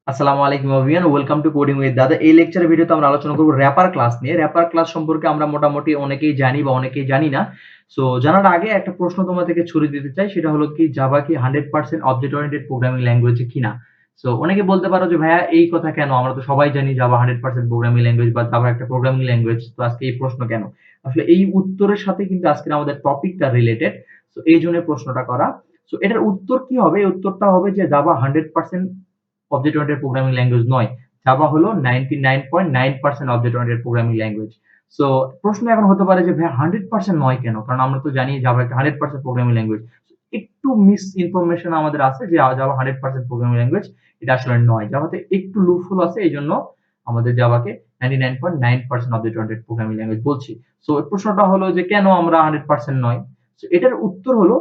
আসসালামু আলাইকুম everyone, welcome to coding with দাদা। এই লেকচারের ভিডিওতে আমরা আলোচনা করব র‍্যাপার ক্লাস নিয়ে। র‍্যাপার ক্লাস সম্পর্কে আমরা মোটামুটি অনেকেই জানি বা অনেকেই জানি না। সো জানার আগে একটা প্রশ্ন তোমাদেরকে ছুড়ে দিতে চাই, সেটা হলো কি জাভা কি 100% অবজেক্ট ওরিয়েন্টেড প্রোগ্রামিং ল্যাঙ্গুয়েজ কিনা? সো অনেকে বলতে পারো যে ভাইয়া এই কথা কেন? আমরা তো সবাই জানি জাভা 100% প্রোগ্রামিং ল্যাঙ্গুয়েজ বা জাভা একটা প্রোগ্রামিং ল্যাঙ্গুয়েজ। তো আজকে এই প্রশ্ন কেন? আসলে এই উত্তরের সাথে কিন্তু আজকের আমাদের টপিকটা রিলেটেড। সো এইজন্য প্রশ্নটা করা। সো এটার উত্তর কি হবে? এই উত্তরটা হবে যে Java 100% object oriented programming language নয়। জাভা হলো 99.9% object oriented programming language. So প্রশ্ন এখন হতে পারে যে ভাই 100% নয় কেন? কারণ আমরা তো জানি জাভা একটা 100% প্রোগ্রামিং ল্যাঙ্গুয়েজ। একটু মিস ইনফরমেশন আমাদের আছে যে জাভা 100% প্রোগ্রামিং ল্যাঙ্গুয়েজ, এটা আসলে নয়। জাভাতে একটু লুপহোল আছে, এইজন্য আমাদের জাভাকে 99.9% অবজেক্ট ওরিয়েন্টেড প্রোগ্রামিং ল্যাঙ্গুয়েজ বলছি। সো প্রশ্নটা হলো যে কেন আমরা 100% নয়? সো এটার উত্তর হলো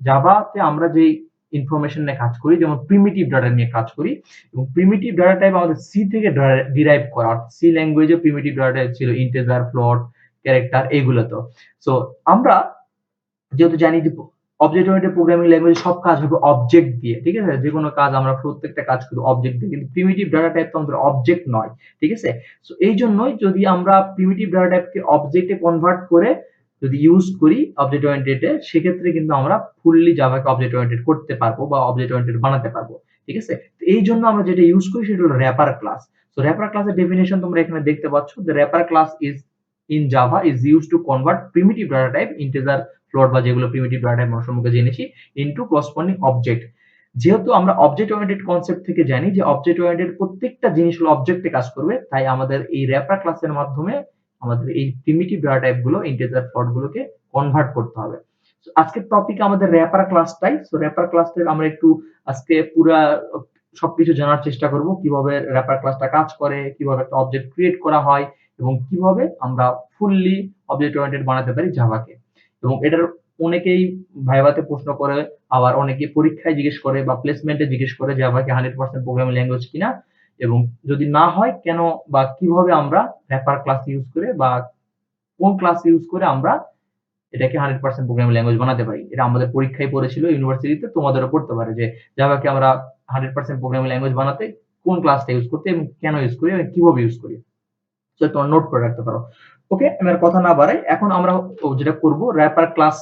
জাভাতে আমরা যেই ইনফরমেশন নিয়ে কাজ করি, যেমন প্রিমিটিভ ডাটা নিয়ে কাজ করি, এবং প্রিমিটিভ ডাটা টাইপ আমাদের সি থেকে ডিরাইভ করা। সি ল্যাঙ্গুয়েজে প্রিমিটিভ ডাটা টাইপ ছিল ইন্টিজার, ফ্লোট, ক্যারেক্টার, এইগুলো তো। সো আমরা যেহেতু জানি যে অবজেক্ট ওরিয়েন্টেড প্রোগ্রামিং ল্যাঙ্গুয়েজ সব কাজ হবে অবজেক্ট দিয়ে, ঠিক আছে? যে কোনো কাজ আমরা প্রত্যেকটা কাজ করি অবজেক্ট দিয়ে, কিন্তু প্রিমিটিভ ডাটা টাইপ তো আমাদের অবজেক্ট নয়, ঠিক আছে? সো এই জন্যই যদি আমরা প্রিমিটিভ ডাটা টাইপকে অবজেক্টে কনভার্ট করে যদি ইউজ করি অবজেক্ট ওরিয়েন্টেডে, সেক্ষেত্রে কিন্তু আমরা ফুললি জাভাকে অবজেক্ট ওরিয়েন্টেড করতে পারবো বা অবজেক্ট ওরিয়েন্টেড বানাতে পারবো, ঠিক আছে? তো এই জন্য আমরা যেটা ইউজ করি সেটা হলো র‍্যাপার ক্লাস। সো র‍্যাপার ক্লাসের ডেফিনিশন তোমরা এখানে দেখতে পাচ্ছ। The wrapper class is in Java is used to convert primitive data type integer, float বা যেগুলো প্রিমিটিভ ডাটা টাইপ আমরা সম্পর্কে জেনেছি ইনটু করসপন্ডিং অবজেক্ট। যেহেতু আমরা অবজেক্ট ওরিয়েন্টেড কনসেপ্ট থেকে জানি যে অবজেক্ট ওরিয়েন্টেড প্রত্যেকটা জিনিস হলো অবজেক্টে কাজ করবে, তাই আমাদের এই র‍্যাপার ক্লাসের মাধ্যমে আমাদের এই প্রিমিটিভ ডাটা টাইপ গুলো, ইন্টিজার, ফ্লোট গুলোকে কনভার্ট করতে হবে। সো আজকের টপিক আমাদের র‍্যাপার ক্লাসটাই। সো র‍্যাপার ক্লাসের আমরা একটু আজকে পুরা সবকিছু জানার চেষ্টা করব, কিভাবে র‍্যাপার ক্লাসটা কাজ করে, কিভাবে একটা অবজেক্ট ক্রিয়েট করা হয়, এবং কিভাবে আমরা ফুললি অবজেক্ট ওরিয়েন্টেড বানাতে পারি জাভাকে। এবং এটার অনেকেই ভাইভাতে প্রশ্ন করে, আবার অনেকে পরীক্ষায় জিজ্ঞেস করে বা প্লেসমেন্টে জিজ্ঞেস করে জাভা কি 100% প্রোগ্রামিং ল্যাঙ্গুয়েজ কিনা, এবং যদি না হয় কেন বা কিভাবে আমরা র‍্যাপার ক্লাস ইউজ করে বা কোন ক্লাস ইউজ করে আমরা এটাকে 100% প্রোগ্রামিং ল্যাঙ্গুয়েজ বানাতে পারি। এটা আমাদের পরীক্ষায় পড়েছিল ইউনিভার্সিটিতে, তোমাদেরও পড়তে পারে যে জাভাকে আমরা 100% প্রোগ্রামিং ল্যাঙ্গুয়েজ বানাতে কোন ক্লাসটা ইউজ করতে এবং কেন ইউজ করি এবং কিভাবে ইউজ করি। সো তোমরা নোট করে রাখতে পারো। ওকে, আমি আর কথা না বাড়াই, এখন আমরা যেটা করব র‍্যাপার ক্লাস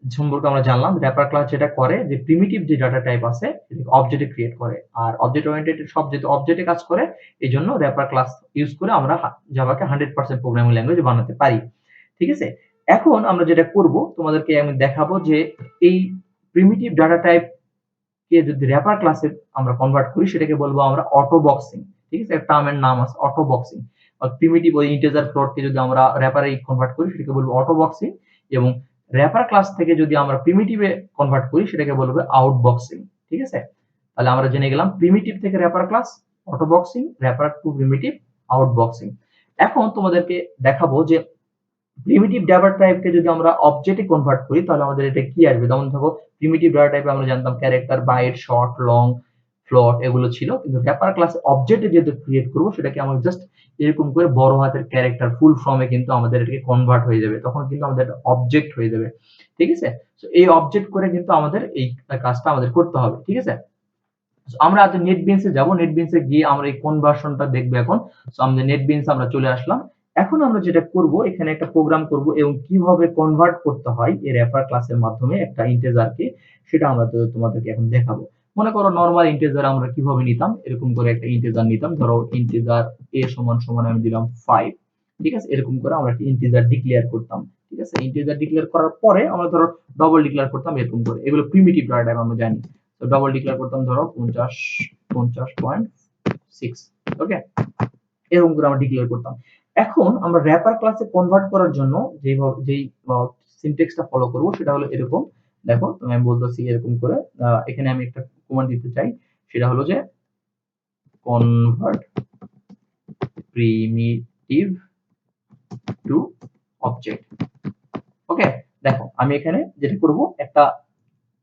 সম্পর্কে আমরা জানলাম। র‍্যাপার ক্লাস যেটা করে যে প্রিমিটিভ যে ডাটা টাইপ আছে এটাকে অবজেক্টে ক্রিয়েট করে, আর অবজেক্ট ওরিয়েন্টেড সব যেহেতু অবজেক্টে কাজ করে, এইজন্য র‍্যাপার ক্লাস ইউজ করে আমরা জাভাকে 100% প্রোগ্রামিং ল্যাঙ্গুয়েজ বানাতে পারি, ঠিক আছে? এখন আমরা যেটা করব তোমাদেরকে আমি দেখাবো যে এই প্রিমিটিভ ডাটা টাইপ কে যদি র‍্যাপার ক্লাসে আমরা কনভার্ট করি, সেটাকে বলবো আমরা অটো বক্সিং, ঠিক আছে? একটা টার্মের নাম আছে অটো বক্সিং। আর প্রিমিটিভ ওই ইন্টিজার, ফ্লোট কে যদি আমরা র‍্যাপারে কনভার্ট করি সেটাকে বলবো অটো বক্সিং, এবং র‍্যাপার ক্লাস থেকে যদি আমরা প্রিমিটিভে কনভার্ট করি সেটাকে বলবো আউটবক্সিং, ঠিক আছে? তাহলে আমরা জেনে গেলাম প্রিমিটিভ থেকে wrapper class, auto boxing, wrapper to primitive, outboxing. এখন তোমাদেরকে দেখাবো যে প্রিমিটিভ ডাটা টাইপকে যদি আমরা অবজেক্টে কনভার্ট করি তাহলে আমাদের এটা কি আসবে। যেমন ধরো প্রিমিটিভ ডাটা টাইপে আমরা জানতাম character, byte, short, long, float এগুলো ছিল, কিন্তু র‍্যাপার ক্লাসে অবজেক্টে যেহেতু ক্রিয়েট করব সেটাকে আমরা জাস্ট এরকম করে বড় হাতের ক্যারেক্টার ফুল ফর্মে কিন্তু আমাদের এটাকে কনভার্ট হয়ে যাবে, তখন কিন্তু আমাদের অবজেক্ট হয়ে যাবে, ঠিক আছে? তো এই অবজেক্ট করে কিন্তু আমাদের এই কাজটা আমাদের করতে হবে, ঠিক আছে? আমরা আজ নেটবিনস এ যাব। নেটবিনস এ গিয়ে আমরা এই কনভার্সনটা দেখব এখন। সো আমাদের নেটবিনস আমরা চলে আসলাম। এখন আমরা যেটা করব, এখানে একটা প্রোগ্রাম করব এবং কিভাবে কনভার্ট করতে হয় এই র‍্যাপার ক্লাসের মাধ্যমে একটা ইন্টিজারকে, সেটা আমরা তোমাদেরকে এখন দেখাবো। মনে করো নরমাল ইন্টিজার আমরা কিভাবে নিতাম, এরকম করে একটা ইন্টিজার নিতাম। ধরো ইন্টিজার a সমান সমান আমি দিলাম 5, ঠিক আছে? এরকম করে আমরা একটা ইন্টিজার ডিক্লেয়ার করতাম, ঠিক আছে? ইন্টিজার ডিক্লেয়ার করার পরে আমরা ধরো ডবল ডিক্লেয়ার করতাম এরকম করে। এগুলো প্রিমিটিভ ডাটা টাইপ আমরা জানি। তো ডবল ডিক্লেয়ার করতাম ধরো 50.6, ওকে? এরকম করে আমরা ডিক্লেয়ার করতাম। এখন আমরা র‍্যাপার ক্লাসে কনভার্ট করার জন্য যেই সিনট্যাক্সটা ফলো করব সেটা হলো এরকম। দেখো আমি বলতেছি এরকম করে, এখানে আমি একটা কমান্ড দিতে চাই, সেটা হলো যে কনভার্ট প্রিমিটিভ টু অবজেক্ট। ওকে, দেখো আমি এখানে যেটা করব, একটা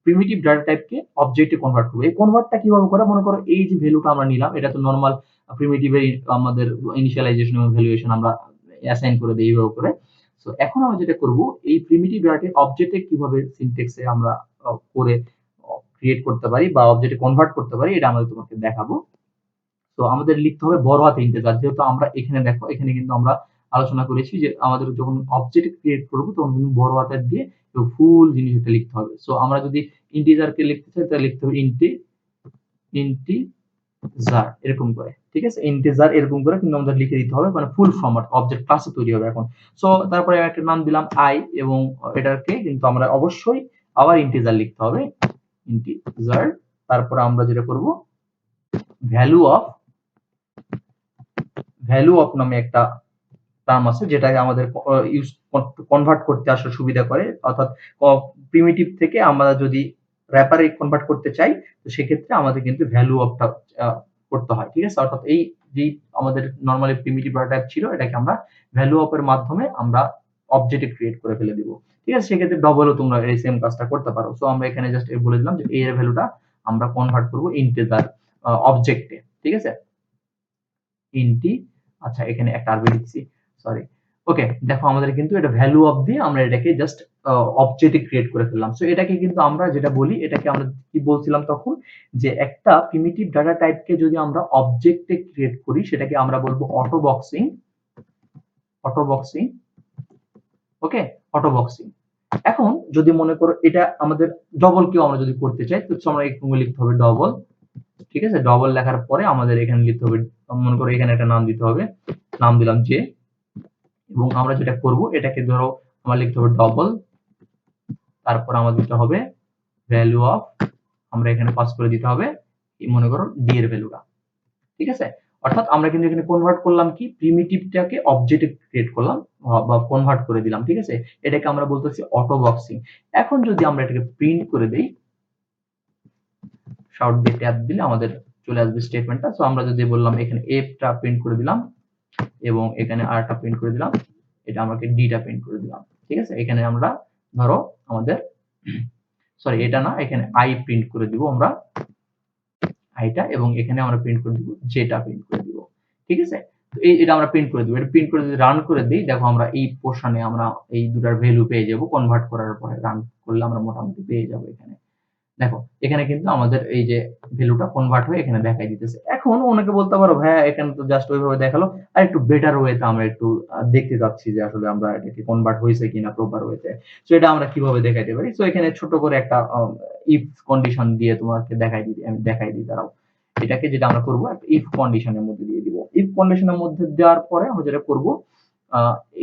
প্রিমিটিভ ডাটা টাইপকে অবজেক্টে কনভার্ট করব। এই কনভার্টটা কিভাবে করে, মনে করো এই যে ভ্যালুটা আমরা নিলাম, এটা তো নরমাল প্রিমিটিভের আমাদের ইনিশিয়ালাইজেশন এবং ভ্যালুয়েশন আমরা অ্যাসাইন করে দেই এইভাবে করে। সো এখন আমরা যেটা করব, এই প্রিমিটিভ ডাটাকে অবজেক্টে কিভাবে সিনট্যাক্সে আমরা করে ক্রিয়েট করতে পারি বা অবজেক্টে কনভার্ট করতে পারি, এটা আমরা তোমাকে দেখাবো। তো আমাদের লিখতে হবে বড় হাতের ইন্টিজার, যেহেতু আমরা এখানে দেখো এখানে কিন্তু আমরা আলোচনা করেছি যে আমাদের যখন অবজেক্ট ক্রিয়েট করবো তখন কিন্তু বড় হাতের দিয়ে ফুল জিনিসটা লিখতে হবে। সো আমরা যদি ইন্টিজারকে লিখতে চাই তাহলে লিখতে হবে ইন্টিজার এরকম করে, ঠিক আছে, ইন্টিজার এরকম করে কিন্তু আমাদের লিখে দিতে হবে, মানে ফুল ফর্ম্যাট অবজেক্ট ক্লাসে তৈরি হবে এখন। সো তারপরে একটা নাম দিলাম আই, এবং এটাকে কিন্তু আমরা অবশ্যই আবার ইন্টিজার লিখতে হবে, ইন্টিজার। তারপর আমরা যেটা করব, ভ্যালু অফ নামে একটা টার্ম আছে যেটাকে আমাদের ইউজ কনভার্ট করতে আসলে সুবিধা করে, অর্থাৎ প্রিমিটিভ থেকে আমরা যদি র্যাপারে কনভার্ট করতে চাই তো সেক্ষেত্রে আমাদের কিন্তু ভ্যালু অফটা করতে হয়, ঠিক আছে। অর্থাৎ এই যে আমাদের নরমালি প্রিমিটিভ ডেটা টাইপ ছিল এটাকে আমরা ভ্যালু অফ এর মাধ্যমে আমরা অবজেক্ট ক্রিয়েট করে ফেলে দিব, ঠিক আছে। সেক্ষেত্রে ডবলও তোমরা এই সেম কাজটা করতে পারো। সো আমরা এখানে জাস্ট বলে দিলাম যে a এর ভ্যালুটা আমরা কনভার্ট করব ইন্টিজার অবজেক্টে, ঠিক আছে, ইন্টি। আচ্ছা এখানে একটা আরবি লিখছি, সরি। ওকে, দেখো আমাদের কিন্তু এটা ভ্যালু অফ দিয়ে আমরা এটাকে জাস্ট অবজেক্টে ক্রিয়েট করে ফেললাম। সো এটাকে কিন্তু আমরা যেটা বলি, এটাকে আমরা কি বলছিলাম তখন, যে একটা প্রিমিটিভ ডাটা টাইপকে যদি আমরা অবজেক্টে ক্রিয়েট করি সেটাকে আমরা বলবো অটো বক্সিং, ওকে, অটো বক্সিং। এখন যদি মনে করো এটা আমাদের ডবল কেও আমরা যদি করতে চাই তো আমরা এখানে লিখতে হবে ডবল, ঠিক আছে। ডবল লেখার পরে আমাদের এখানে লিখতে হবে, মনে করো এখানে একটা নাম দিতে হবে, নাম দিলাম যে, এবং আমরা যেটা করব এটাকে ধরো আমার লিখতে হবে ডবল, তারপর আমাদের দিতে হবে ভ্যালু অফ, আমরা এখানে পাস করে দিতে হবে মনে করো ডি এর ভ্যালুটা, ঠিক আছে। অর্থাৎ আমরা কিন্তু এখানে কনভার্ট করলাম কি, প্রিমিটিভটাকে অবজেক্টে ক্রিয়েট করলাম বা কনভার্ট করে দিলাম, ঠিক আছে। এটাকে আমরা বলতেছি অটো বক্সিং। এখন যদি আমরা এটাকে প্রিন্ট করে দেই, শর্ট দিয়ে ট্যাব দিলে আমাদের চলে আসবে স্টেটমেন্টটা। সো আমরা যদি বললাম এখানে এফটা প্রিন্ট করে দিলাম এবং এখানে আরটা প্রিন্ট করে দিলাম, এটা আমাকে ডিটা প্রিন্ট করে দিলাম, ঠিক আছে। এখানে আমরা ধরো আমাদের সরি এটা না, এখানে আই প্রিন্ট করে দিব আমরা আইটা, এবং এখানে আমরা প্রিন্ট করে দিব জেটা প্রিন্ট করে দিব, ঠিক আছে। তো এটা আমরা প্রিন্ট করে দিব। এটা প্রিন্ট করে যদি রান করে দেই, দেখো আমরা এই পোর্শনে আমরা এই দুটার ভ্যালু পেয়ে যাব, কনভার্ট করার পরে রান করলে আমরা মোটামুটি পেয়ে যাব। এখানে দেখো এখানে কিন্তু আমাদের এই যে ভ্যালুটা কনভার্ট হয়ে এখানে দেখাই দিতেছে। এখন অনেকে বলতে পারো ভাইয়া এখানে তো জাস্ট ওইভাবে দেখালো, আর একটু বেটার ওয়েতে আমরা একটু দেখতে যাচ্ছি যে আসলে আমরা এটাকে কনভার্ট হয়েছে কিনা প্রপার ওয়েতে। সো এটা আমরা কিভাবে দেখাইতে পারি, সো এখানে ছোট করে একটা ইফ কন্ডিশন দিয়ে তোমাকে আমি দেখাই দিই, দাঁড়াও। এটাকে যেটা আমরা করব একটা ইফ কন্ডিশনের মধ্যে দিয়ে দিব। ইফ কন্ডিশনের মধ্যে দেওয়ার পরে আমরা যেটা করব,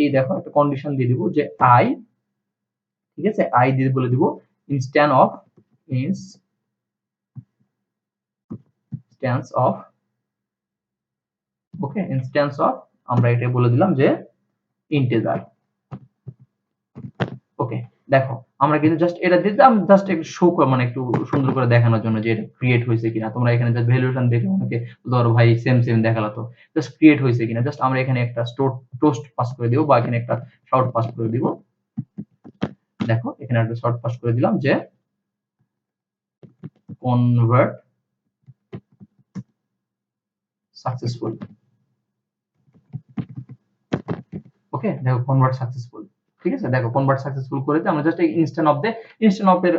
এই দেখো একটা কন্ডিশন দিয়ে দিব যে আই, ঠিক আছে, আই দিয়ে বলে দিব instance of instance of okay, instance of আমরা এটা বলে দিলাম যে ইন্টিজার। ওকে, দেখো আমরা কিন্তু জাস্ট এটা দিলাম জাস্ট একটু শো করে, মানে একটু সুন্দর করে দেখানোর জন্য যে এটা ক্রিয়েট হয়েছে কিনা। তোমরা এখানে জাস্ট ভ্যালুয়েশন দেখে অনেকে ধরো ভাই সেম সেম দেখালো, তো জাস্ট ক্রিয়েট হয়েছে কিনা জাস্ট আমরা এখানে একটা টোস্ট পাস করে দিব, বা এখানে একটা শর্ট পাস করে দিব। দেখো এখানে একটা শর্ট পাস করে দিলাম যে কনভার্ট সাকসেসফুল। ওকে, দেখো কনভার্ট সাকসেসফুল, ঠিক আছে। দেখো কনভার্ট সাকসেসফুল করেতে আমরা জাস্ট ইনস্ট্যান্ট অফ এর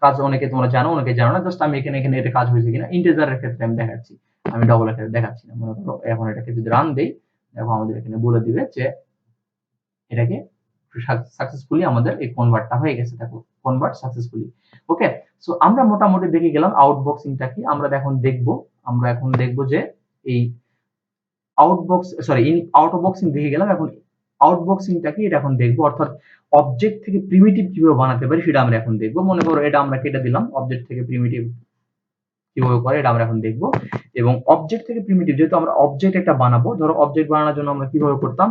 কাজ অনেকে তোমরা জানো, অনেকে জানো না। জাস্ট আমি এখানে এটা কাজ হয়েছে কিনা ইন্টিজারের ক্ষেত্রে আমি দেখাচ্ছি, আমি ডবল এর ক্ষেত্রে দেখাচ্ছি না। মনে করো এখন এটাকে যদি রান দেই, দেখো আমাদের এখানে বলে দিবে যে এটাকে সাকসেসফুলি আমাদের এই কনভার্টটা হয়ে গেছে। দেখো কনভার্ট সাকসেসফুলি। ওকে, সো আমরা মোটামুটি দেখে গেলাম আউটবক্সিংটা কি। আমরা এখন দেখবো যে এই আউটবক্সিং দেখে গেলাম। এখন আউটবক্সিংটা কি এটা এখন দেখবো, অর্থাৎ অবজেক্ট থেকে প্রিমিটিভ কিভাবে বানাতে পারি সেটা আমরা এখন দেখবো। মনে করো এটা আমরা কেটে দিলাম, অবজেক্ট থেকে প্রিমিটিভ কিভাবে করে এটা আমরা এখন দেখবো। এবং অবজেক্ট থেকে প্রিমিটিভ যেহেতু আমরা অবজেক্ট একটা বানাবো, ধরো অবজেক্ট বানানোর জন্য আমরা কিভাবে করতাম,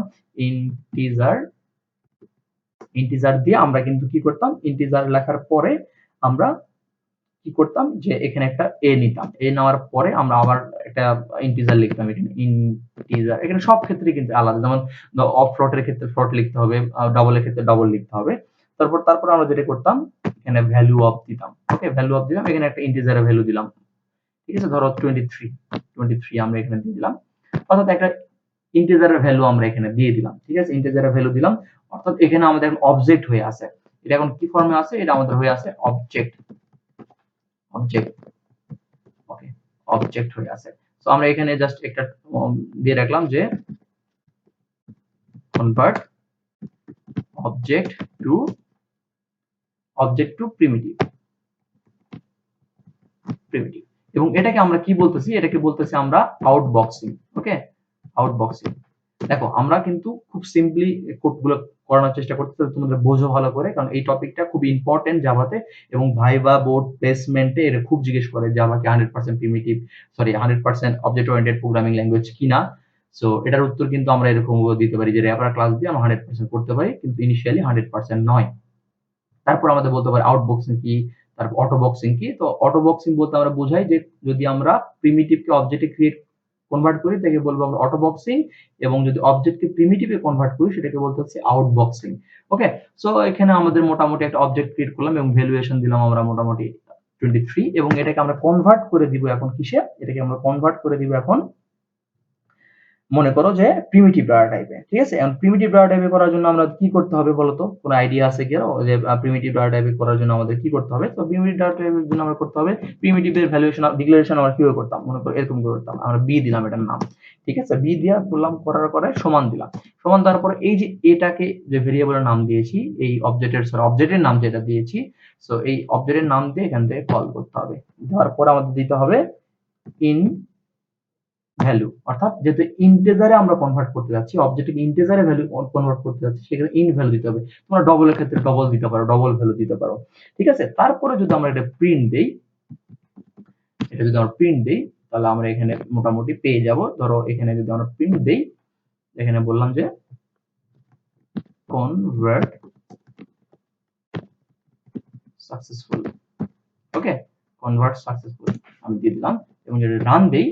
ইন্টিজার দিয়ে আমরা কিন্তু কি করতাম, ইন্টিজার লেখার পরে আমরা কি করতাম যে এখানে একটা এ নিতাম, এ নেওয়ার পরে আমরা আবার একটা ইন্টিজার লিখতাম। এখানে ইন্টিজার, এখানে সব ক্ষেত্রে কিন্তু আলাদা, যেমন অফ ফ্লটের ক্ষেত্রে ফ্লট লিখতে হবে, ডবলের ক্ষেত্রে ডবল লিখতে হবে। তারপর আমরা যেটা করতাম এখানে ভ্যালু অফ দিতাম। ওকে, ভ্যালু অফ দিলাম, এখানে একটা ইন্টিজারের ভ্যালু দিলাম, ঠিক আছে। ধরো 23 আমরা এখানে দিয়ে দিলাম, অর্থাৎ একটা ইন্টিজারের ভ্যালু আমরা এখানে দিয়ে দিলাম, ঠিক আছে। ইন্টিজারের ভ্যালু দিলাম, অর্থাৎ এখানে আমাদের অবজেক্ট হয়ে আছে। এটা এখন কি ফর্মে আছে, এটা আমাদের হয়ে আছে অবজেক্ট। ওকে, অবজেক্ট হয়ে আছে। সো তো আমরা এখানে জাস্ট একটা দিয়ে রাখলাম যে কনভার্ট অবজেক্ট টু প্রিমিটিভ এবং এটাকে আমরা কি বলতেছি, এটাকে বলতেছি আমরা আউটবক্সিং। ওকে, আউটবক্সিং। দেখো আমরা কিন্তু খুব সিম্পলি কোডগুলো করানোর চেষ্টা করতেছি তোমাদের বোঝো ভালো করে, কারণ এই টপিকটা খুব ইম্পর্টেন্ট জাভাতে এবং ভাইবা বোর্ড প্লেসমেন্টে এরা খুব জিজ্ঞেস করে জাভাকে 100% primitive 100% object oriented programming language কিনা। সো এটার উত্তর কিন্তু আমরা এরকম দিতে পারি যে র্যাপার ক্লাস দিয়ে আমরা 100% করতে পারি, কিন্তু ইনিশিয়ালি 100% নয়। তারপর আমাদের বলতে পারি আউটবক্সিং কি, তারপর অটোবক্সিং কি। তো অটোবক্সিং বলতে আমরা বোঝাই যে যদি আমরা প্রিমিটিভকে অবজেক্টে কনভার্ট করি তাকে বলবো আমরা অটোবক্সিং, এবং যদি অবজেক্টকে প্রিমিটিভে কনভার্ট করি সেটাকে বলতে হচ্ছে আউটবক্সিং। ওকে, সো এখানে আমাদের মোটামুটি একটা অবজেক্ট ক্রিয়েট করলাম এবং ভ্যালুয়েশন দিলাম আমরা মোটামুটি 23, এবং এটাকে আমরা কনভার্ট করে দিব এখন কিসে, এটাকে আমরা কনভার্ট করে দিব এখন মনে করো যে প্রিমিটিভ ডাটা টাইপে। ঠিক আছে, এখন প্রিমিটিভ ডাটা টাইপে করার জন্য আমরা কি করতে হবে বলতো, কোনো আইডিয়া আছে কি যে প্রিমিটিভ ডাটা টাইপে করার জন্য আমাদের কি করতে হবে? তো প্রিমিটিভ ডাটা টাইপের জন্য আমরা করতে হবে প্রিমিটিভের ভ্যালুয়েশন ডিক্লারেশন আমরা কিভাবে করতাম, মনে করো এরকম করে করতাম, আমরা বি দিলাম এটার নাম। ঠিক আছে, বি দিয়া করলাম, করার পরে সমান দিলাম, সমান দেওয়ার পরে এই যে এটাকে যে ভেরিয়েবলের নাম দিয়েছি, এই অবজেক্টের নাম যেটা দিয়েছি, সো এই অবজেক্টের নাম দিয়ে এখান থেকে কল করতে হবে। দেওয়ার পর আমাদের দিতে হবে ইন ভ্যালু, অর্থাৎ যেহেতু ইন্টিজারে আমরা কনভার্ট করতে যাচ্ছি, অবজেক্টকে ইন্টিজারে ভ্যালু কনভার্ট করতে যাচ্ছি, সেক্ষেত্রে ইন ভ্যালু দিতে হবে। তোমরা ডবলের ক্ষেত্রে ডবল দিতে পারো, ডবল ভ্যালু দিতে পারো। ঠিক আছে, তারপরে যদি আমরা এটা প্রিন্ট দেই, এটা যদি আমরা প্রিন্ট দেই তাহলে আমরা এখানে মোটামুটি পেয়ে যাব। ধরো এখানে যদি আমরা প্রিন্ট দেই, এখানে বললাম যে কনভার্ট সাকসেসফুল। ওকে, কনভার্ট সাকসেসফুল আমি দিয়ে দিলাম, এবং যদি রান দেই,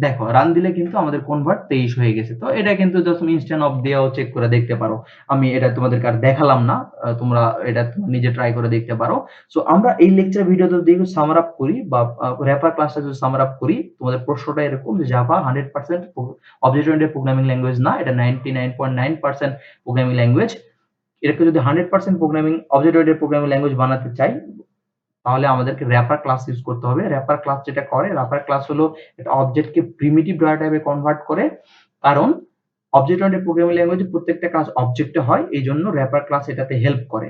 দেখো রান দিলে কিন্তু আমাদের কনভার্ট 23 হয়ে গেছে। তো এটা কিন্তু জাস্ট ইনস্ট্যান্ট অফ দিয়েও চেক করে দেখতে পারো। আমি এটা তোমাদেরকে আর দেখালাম না, তোমরা এটা নিজে ট্রাই করে দেখতে পারো। সো আমরা এই লেকচার ভিডিওতে যদি সামার আপ করি বা র্যাপার ক্লাসটা যদি সামার আপ করি, তোমাদের প্রশ্নটা এরকম যে Java 100% object oriented programming language না, এটা 99.9% প্রোগ্রামিং ল্যাঙ্গুয়েজ। এটাকে যদি 100% programming object oriented programming language বানাতে চাই, তাহলে আমাদেরকে র্যাপার ক্লাস ইউজ করতে হবে। র্যাপার ক্লাস যেটা করে, র্যাপার ক্লাস হলো একটা অবজেক্টকে প্রিমিটিভ ডাটা টাইপে কনভার্ট করে, কারণ অবজেক্ট ওরিয়েন্টেড প্রোগ্রামিং ল্যাঙ্গুয়েজে প্রত্যেকটা কাজ অবজেক্টে হয়, এই জন্য র্যাপার ক্লাস এটাতে হেল্প করে।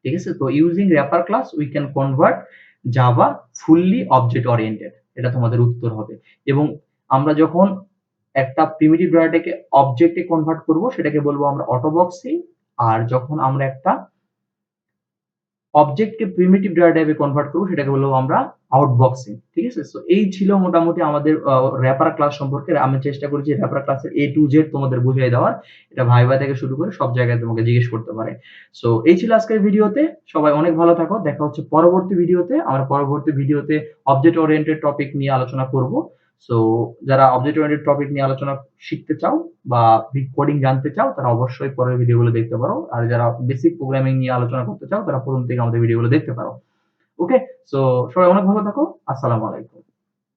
ঠিক আছে, তো using wrapper class we can convert Java fully object oriented, এটা তোমাদের উত্তর হবে। এবং আমরা যখন একটা প্রিমিটিভ ডাটাকে অবজেক্টে কনভার্ট করব সেটাকে বলবো আমরা অটোবক্সিং, আর যখন আমরা একটা অবজেক্টকে প্রিমিটিভ ডাটা টাইপে কনভার্ট করব সেটাকে বলবো আমরা আউটবক্সিং। ঠিক আছে, সো এই ছিল মোটামুটি আমাদের র্যাপার ক্লাস সম্পর্কে। আমি চেষ্টা করেছি র্যাপার ক্লাসের এ টু জেড তোমাদের বুঝিয়ে দেওয়ার, এটা ভাইবা থেকে শুরু করে সব জায়গায় তোমাকে জিজ্ঞেস করতে পারে। সো এই ছিল আজকের ভিডিওতে, সবাই অনেক ভালো থাকো, দেখা হচ্ছে পরবর্তী ভিডিওতে। আমরা পরবর্তী ভিডিওতে অবজেক্ট ওরিয়েন্টেড টপিক নিয়ে আলোচনা করব। সো যারা অবজেক্ট ওরিয়েন্টেড টপিক নিয়ে আলোচনা শিখতে চাও বা কোডিং জানতে চাও, তারা অবশ্যই পরের ভিডিওগুলো দেখতে পারো, আর যারা বেসিক প্রোগ্রামিং নিয়ে আলোচনা করতে চাও তারা প্রথম থেকে আমাদের ভিডিওগুলো দেখতে পারো। ওকে, সো সবাই অনেক ভালো থাকো, আসসালামু আলাইকুম।